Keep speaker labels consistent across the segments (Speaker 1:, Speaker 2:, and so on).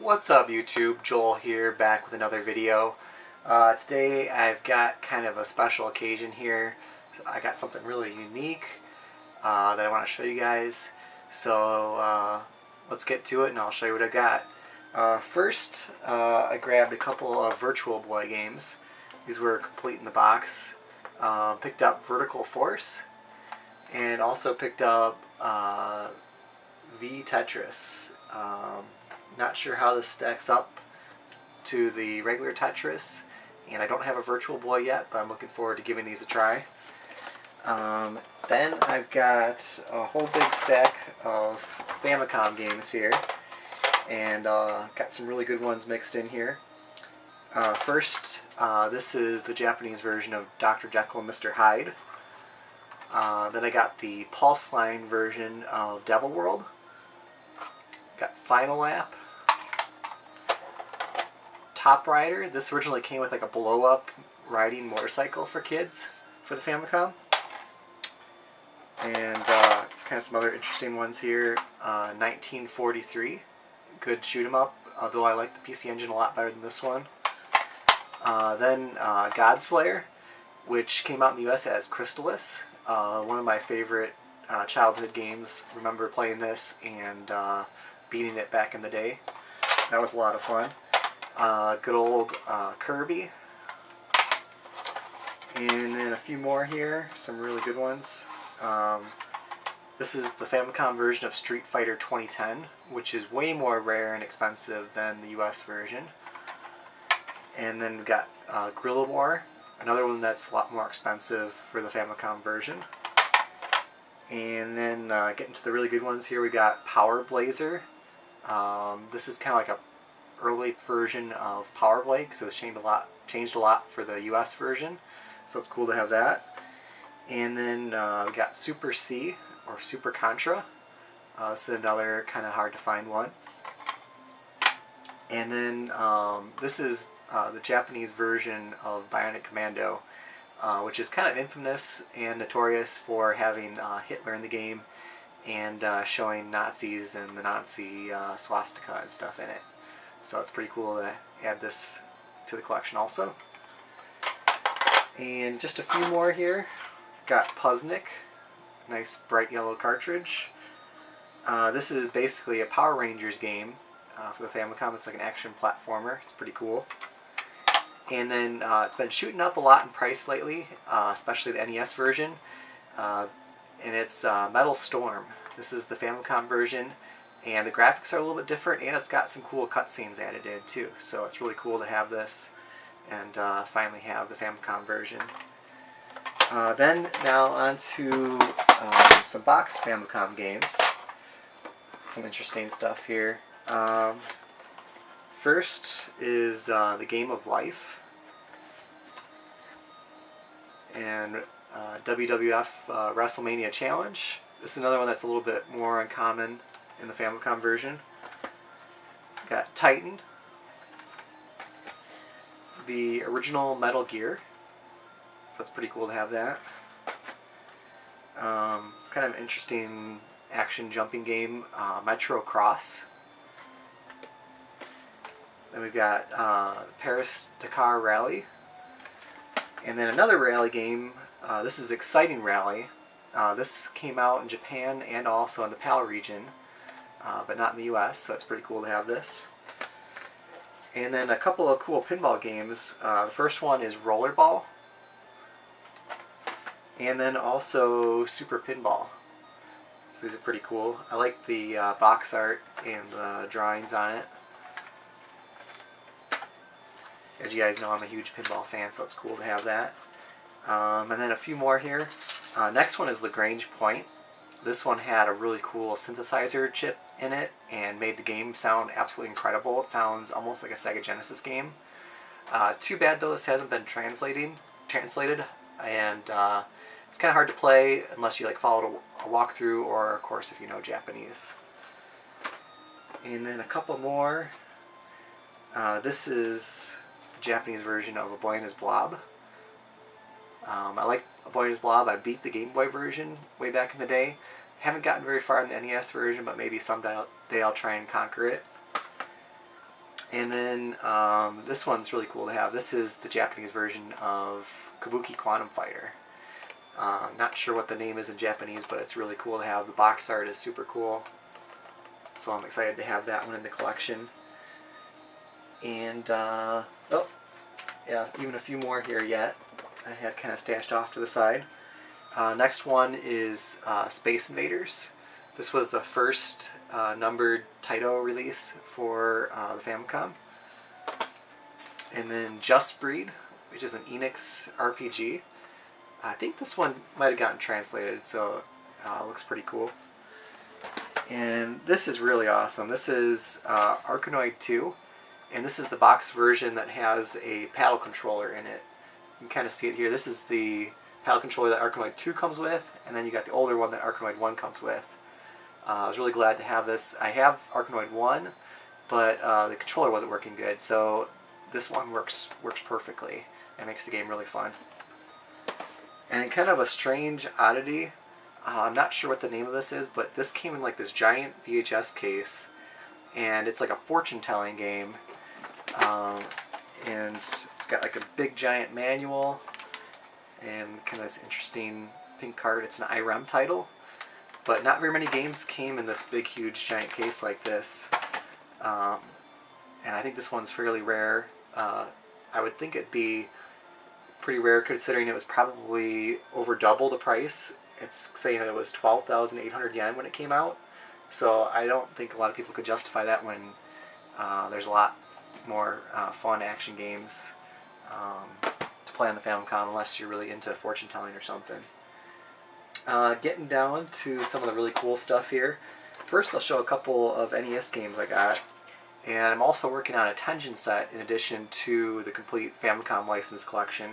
Speaker 1: What's up YouTube? Joel here, back with another video. Today I've got kind of a special occasion here. I got something really unique that I want to show you guys. So let's get to it and I'll show you what I got. First, I grabbed a couple of Virtual Boy games. These were complete in the box. Picked up Vertical Force and also picked up V Tetris. Not sure how this stacks up to the regular Tetris, and I don't have a Virtual Boy yet, but I'm looking forward to giving these a try. Then I've got a whole big stack of Famicom games here, and got some really good ones mixed in here. First, this is the Japanese version of Dr. Jekyll and Mr. Hyde. Then I got the Pulse Line version of Devil World. Got Final Lap. Top Rider. This originally came with like a blow-up riding motorcycle for kids for the Famicom. And kind of some other interesting ones here. 1943. Good shoot 'em up, although I like the PC Engine a lot better than this one. Then Godslayer, which came out in the US as Crystalis. One of my favorite childhood games. Remember playing this and beating it back in the day. That was a lot of fun. Good old Kirby. And then a few more here, some really good ones. This is the Famicom version of Street Fighter 2010, which is way more rare and expensive than the US version. And then we've got Guerrilla War, another one that's a lot more expensive for the Famicom version. And then getting to the really good ones here, we got Power Blazer. This is kind of like a early version of Power Blade because it was changed a lot for the US version, so it's cool to have that. And then we got Super C or Super Contra. This is another kind of hard to find one. And then this is the Japanese version of Bionic Commando, which is kind of infamous and notorious for having Hitler in the game and showing Nazis and the Nazi swastika and stuff in it. So it's pretty cool to add this to the collection also. And just a few more here. Got Puzznic, nice bright yellow cartridge. This is basically a Power Rangers game for the Famicom. It's like an action platformer. It's pretty cool. And then it's been shooting up a lot in price lately, especially the NES version. And it's Metal Storm. This is the Famicom version. And the graphics are a little bit different, and it's got some cool cutscenes added in too. So it's really cool to have this, and finally have the Famicom version. Then now on to some box Famicom games. Some interesting stuff here. First is the Game of Life and WWF WrestleMania Challenge. This is another one that's a little bit more uncommon in the Famicom version. Got Titan, the original Metal Gear, so that's pretty cool to have that. Kind of an interesting action jumping game, Metro Cross. Then we've got Paris-Dakar Rally, and then another rally game. This is Exciting Rally. This came out in Japan and also in the PAL region, but not in the US, so it's pretty cool to have this. And then a couple of cool pinball games. The first one is Rollerball, and then also Super Pinball. So these are pretty cool. I like the box art and the drawings on it. As you guys know, I'm a huge pinball fan, so it's cool to have that. And then a few more here. Next one is Lagrange Point. This one had a really cool synthesizer chip in it and made the game sound absolutely incredible. It sounds almost like a Sega Genesis game. Too bad though this hasn't been translated, and it's kind of hard to play unless you like followed a walkthrough or of course if you know Japanese. And then a couple more. This is the Japanese version of A Boy and His Blob. I like A Boy and His Blob. I beat the Game Boy version way back in the day. Haven't gotten very far in the NES version, but maybe someday I'll try and conquer it. And then this one's really cool to have. This is the Japanese version of Kabuki Quantum Fighter. Not sure what the name is in Japanese, but it's really cool to have. The box art is super cool. So I'm excited to have that one in the collection. And, oh, yeah, even a few more here yet. I had kind of stashed off to the side. Next one is Space Invaders. This was the first numbered Taito release for the Famicom. And then Just Breed, which is an Enix RPG. I think this one might have gotten translated, so it looks pretty cool. And this is really awesome. This is Arkanoid 2, and this is the box version that has a paddle controller in it. You can kind of see it here. This is the paddle controller that Arkanoid 2 comes with, and then you got the older one that Arkanoid 1 comes with. I was really glad to have this. I have Arkanoid 1, but the controller wasn't working good, so this one works perfectly and makes the game really fun. And kind of a strange oddity, I'm not sure what the name of this is, but this came in like this giant VHS case, and it's like a fortune-telling game, and it's got like a big giant manual and kind of this interesting pink card. It's an IREM title, but not very many games came in this big huge giant case like this, and I think this one's fairly rare. I would think it'd be pretty rare considering it was probably over double the price. It's saying that it was 12,800 yen when it came out, so I don't think a lot of people could justify that when there's a lot more fun action games to play on the Famicom, unless you're really into fortune telling or something. Getting down to some of the really cool stuff here. First, I'll show a couple of NES games I got, and I'm also working on a Tengen set in addition to the complete Famicom license collection.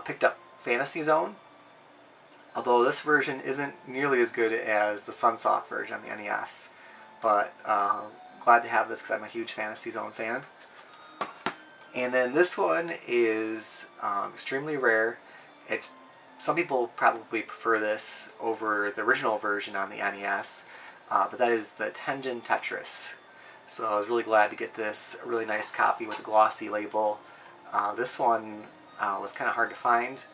Speaker 1: Picked up Fantasy Zone, although this version isn't nearly as good as the Sunsoft version on the NES, but glad to have this because I'm a huge Fantasy Zone fan. And then this one is extremely rare. Some people probably prefer this over the original version on the NES, but that is the Tengen Tetris. So I was really glad to get this, a really nice copy with a glossy label. This one was kind of hard to find,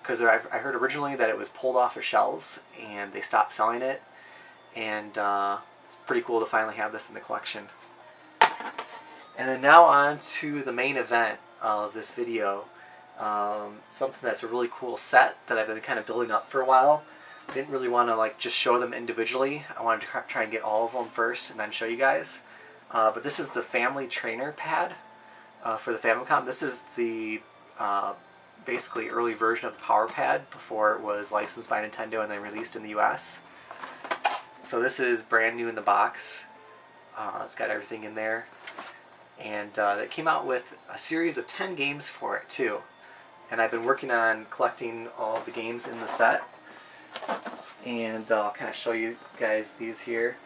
Speaker 1: because I heard originally that it was pulled off of shelves and they stopped selling it, and it's pretty cool to finally have this in the collection. And then now on to the main event of this video, something that's a really cool set that I've been kind of building up for a while. I didn't really want to just show them individually. I wanted to try and get all of them first and then show you guys. But this is the Family Trainer Pad for the Famicom. This is the basically early version of the Power Pad before it was licensed by Nintendo and then released in the US. So this is brand new in the box. It's got everything in there. And it came out with a series of 10 games for it too. And I've been working on collecting all the games in the set. And I'll kind of show you guys these here.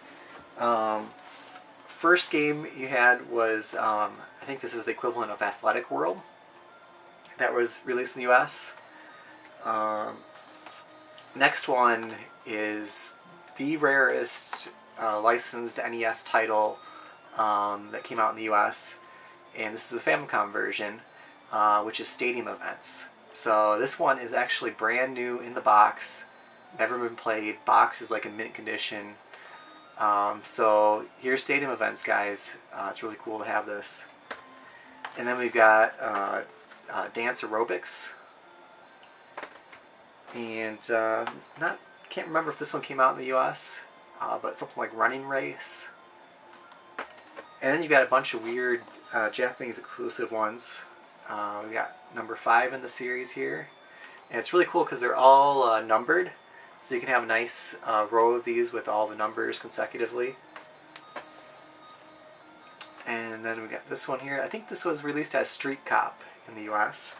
Speaker 1: First game you had was, I think this is the equivalent of Athletic World. That was released in the US. Next one is the rarest licensed NES title that came out in the US, and this is the Famicom version, which is Stadium Events. So this one is actually brand new in the box, never been played. Box is like in mint condition. So here's Stadium Events, guys. It's really cool to have this. And then we've got Dance Aerobics, and can't remember if this one came out in the US, but something like Running Race. And then you got a bunch of weird Japanese exclusive ones. We got number 5 in the series here, and it's really cool because they're all numbered, so you can have a nice row of these with all the numbers consecutively. And then we got this one here. I think this was released as Street Cop in the US.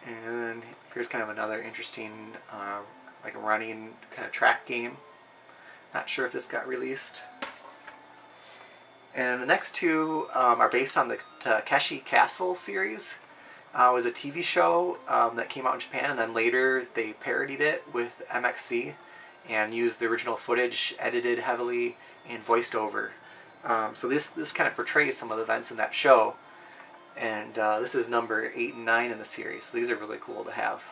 Speaker 1: And here's kind of another interesting, like a running kind of track game. Not sure if this got released. And the next two are based on the Takeshi Castle series. It was a TV show that came out in Japan, and then later they parodied it with MXC and used the original footage, edited heavily, and voiced over. So this kind of portrays some of the events in that show. And this is number 8 and 9 in the series, so these are really cool to have.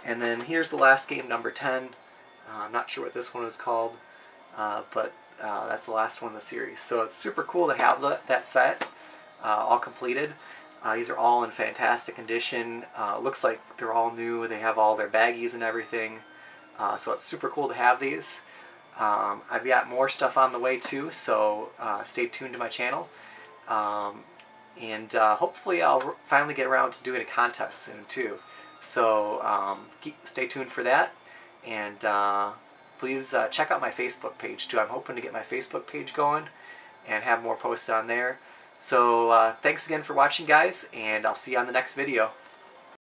Speaker 1: And then here's the last game, number 10. I'm not sure what this one is called, but that's the last one in the series. So it's super cool to have that set all completed. These are all in fantastic condition. Looks like they're all new. They have all their baggies and everything. So it's super cool to have these. I've got more stuff on the way too, so stay tuned to my channel. And hopefully I'll finally get around to doing a contest soon too. So stay tuned for that. And please check out my Facebook page too. I'm hoping to get my Facebook page going and have more posts on there. So thanks again for watching, guys, and I'll see you on the next video.